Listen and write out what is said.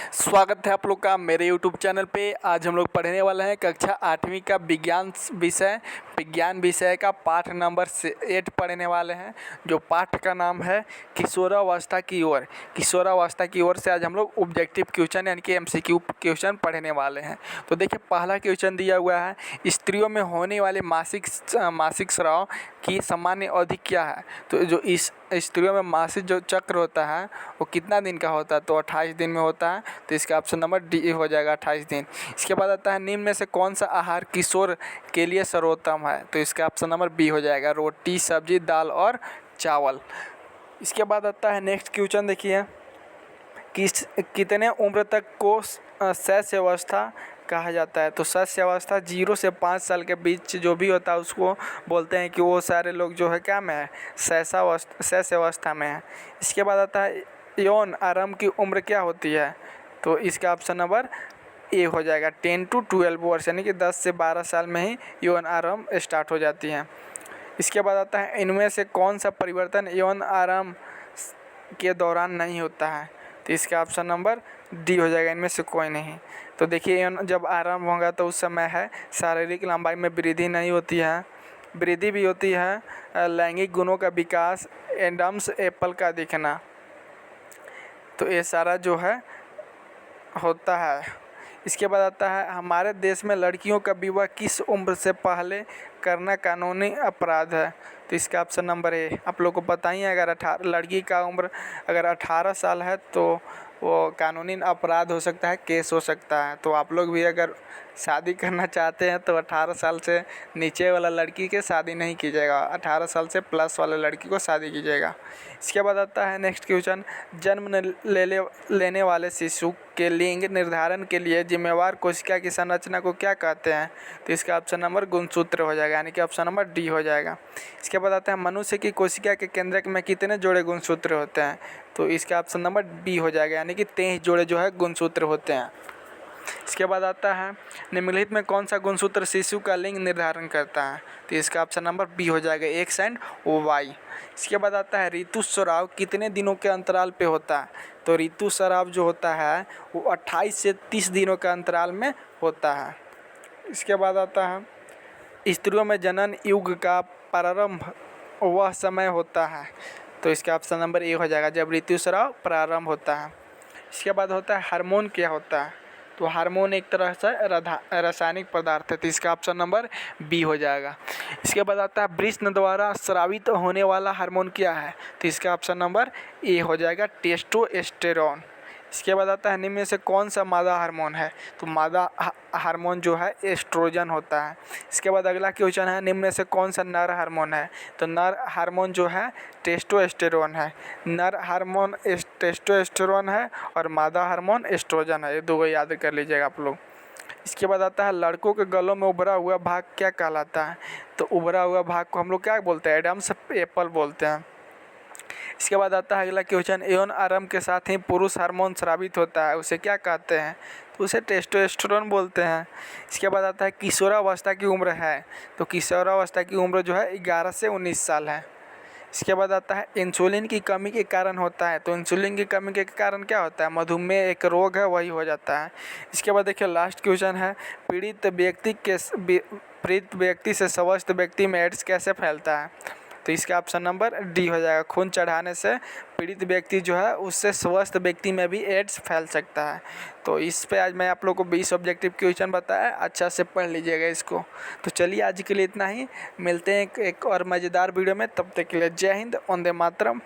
स्वागत है आप लोग का मेरे YouTube चैनल पे। आज हम लोग पढ़ने वाले हैं कक्षा 8वीं का विज्ञान विषय का पाठ नंबर 8 पढ़ने वाले हैं, जो पाठ का नाम है किशोरावस्था की ओर। किशोरावस्था की ओर से आज हम लोग ऑब्जेक्टिव क्वेश्चन यानी कि MCQ क्वेश्चन पढ़ने वाले हैं। तो देखिए, पहला क्वेश्चन दिया हुआ है, स्त्रियों में होने वाले मासिक स्राव की सामान्य अवधि क्या है। तो जो इस स्त्रियों में मासिक जो चक्र होता है वो कितना दिन का होता है, तो 28 दिन में होता है। तो इसका ऑप्शन नंबर डी हो जाएगा, 28 दिन। इसके बाद आता है, निम्न में से कौन सा आहार किशोर के लिए सर्वोत्तम है। तो इसका ऑप्शन नंबर बी हो जाएगा, रोटी, सब्जी, दाल और चावल। इसके बाद आता है नेक्स्ट क्वेश्चन, देखिए, कितने उम्र तक को शैशव अवस्था कहा जाता है। तो शैशव अवस्था 0 से 5 साल के बीच जो भी होता है उसको बोलते हैं कि वो सारे लोग जो है क्या में है, शैशव अवस्था में है। इसके बाद आता है, यौन आरंभ की उम्र क्या होती है। तो इसका ऑप्शन नंबर ए हो जाएगा, 10 to 12 वर्ष, यानी कि 10 से 12 साल में ही यौन आरंभ स्टार्ट हो जाती है। इसके बाद आता है, इनमें से कौन सा परिवर्तन यौन आरंभ के दौरान नहीं होता है। तो इसका ऑप्शन नंबर डी हो जाएगा, इनमें से कोई नहीं। तो देखिए, जब आरंभ होगा तो उस समय है शारीरिक लंबाई में वृद्धि नहीं होती है, वृद्धि भी होती है लैंगिक गुणों का विकास, एडम्स एप्पल का दिखना। तो ये सारा जो है होता है। इसके बाद आता है, हमारे देश में लड़कियों का विवाह किस उम्र से पहले करना कानूनी अपराध है। तो इसका ऑप्शन नंबर ए। आप लोग को पता ही है, अगर लड़की का उम्र अगर 18 साल है तो वो कानूनी अपराध हो सकता है, केस हो सकता है। तो आप लोग भी अगर शादी करना चाहते हैं तो 18 साल से नीचे वाला लड़की के शादी नहीं कीजिएगा, 18 साल से प्लस वाले लड़की को शादी कीजिएगा। इसके बाद आता है नेक्स्ट क्वेश्चन, जन्म लेने वाले शिशु के लिंग निर्धारण के लिए जिम्मेवार कोशिका की संरचना को क्या कहते हैं। तो इसका ऑप्शन नंबर गुणसूत्र हो जाएगा, यानी कि ऑप्शन नंबर डी हो जाएगा। इसके बाद आता है, मनुष्य की कोशिका के केंद्रक में कितने जोड़े गुणसूत्र होते हैं। तो इसका ऑप्शन नंबर बी हो जाएगा, यानी कि 23 जोड़े जो है गुणसूत्र होते हैं। इसके बाद आता है, निम्नलिखित में कौन सा गुणसूत्र शिशु का लिंग निर्धारण करता है। तो इसका ऑप्शन नंबर बी हो जाएगा, एक्स एंड वाई। इसके बाद आता है, ऋतुस्राव कितने दिनों के अंतराल पे होता है। तो ऋतुस्राव जो होता है वो 28 से 30 दिनों के अंतराल में होता है। इसके बाद आता है, स्त्रियों में जनन युग का प्रारंभ वह समय होता है। तो इसका ऑप्शन नंबर ए हो जाएगा, जब ऋतुस्राव प्रारंभ होता है। इसके बाद होता है, हार्मोन क्या होता है। तो हार्मोन एक तरह से रासायनिक पदार्थ है। तो इसका ऑप्शन नंबर बी हो जाएगा। इसके बाद आता है, वृषण द्वारा स्रावित होने वाला हार्मोन क्या है। तो इसका ऑप्शन नंबर ए हो जाएगा, टेस्टोस्टेरोन। इसके बाद आता है, निम्न में से कौन सा मादा हार्मोन है। तो मादा हार्मोन जो है एस्ट्रोजन होता है। इसके बाद अगला क्वेश्चन है, निम्न में से कौन सा नर हार्मोन है। तो नर हार्मोन जो है टेस्टोस्टेरोन है। नर हार्मोन टेस्टोस्टेरोन है और मादा हार्मोन एस्ट्रोजन है। ये दो याद कर लीजिएगा आप लोग। इसके बाद आता है, लड़कों के गलों में उभरा हुआ भाग क्या कहलाता है। तो उभरा हुआ भाग को हम लोग क्या बोलते हैं, एडम्स एप्पल बोलते हैं। इसके बाद आता है अगला क्वेश्चन, यौन आरंभ के साथ ही पुरुष हार्मोन स्रावित होता है, उसे क्या कहते हैं। तो उसे टेस्टोस्टेरोन बोलते हैं। इसके बाद आता है, किशोरावस्था की उम्र है। तो किशोरावस्था की उम्र जो है 11 से 19 साल है। इसके बाद आता है, इंसुलिन की कमी के कारण होता है। तो इंसुलिन की कमी के कारण क्या होता है, मधुमेह एक रोग है, वही हो जाता है। इसके बाद देखिए लास्ट क्वेश्चन है, पीड़ित व्यक्ति से स्वस्थ व्यक्ति में एड्स कैसे फैलता है। तो इसका ऑप्शन नंबर डी हो जाएगा, खून चढ़ाने से पीड़ित व्यक्ति जो है उससे स्वस्थ व्यक्ति में भी एड्स फैल सकता है। तो इस पे आज मैं आप लोग को 20 ऑब्जेक्टिव क्वेश्चन बताया, अच्छा से पढ़ लीजिएगा इसको। तो चलिए आज के लिए इतना ही, मिलते हैं एक और मज़ेदार वीडियो में। तब तक के लिए जय हिंद, वंदे मातरम।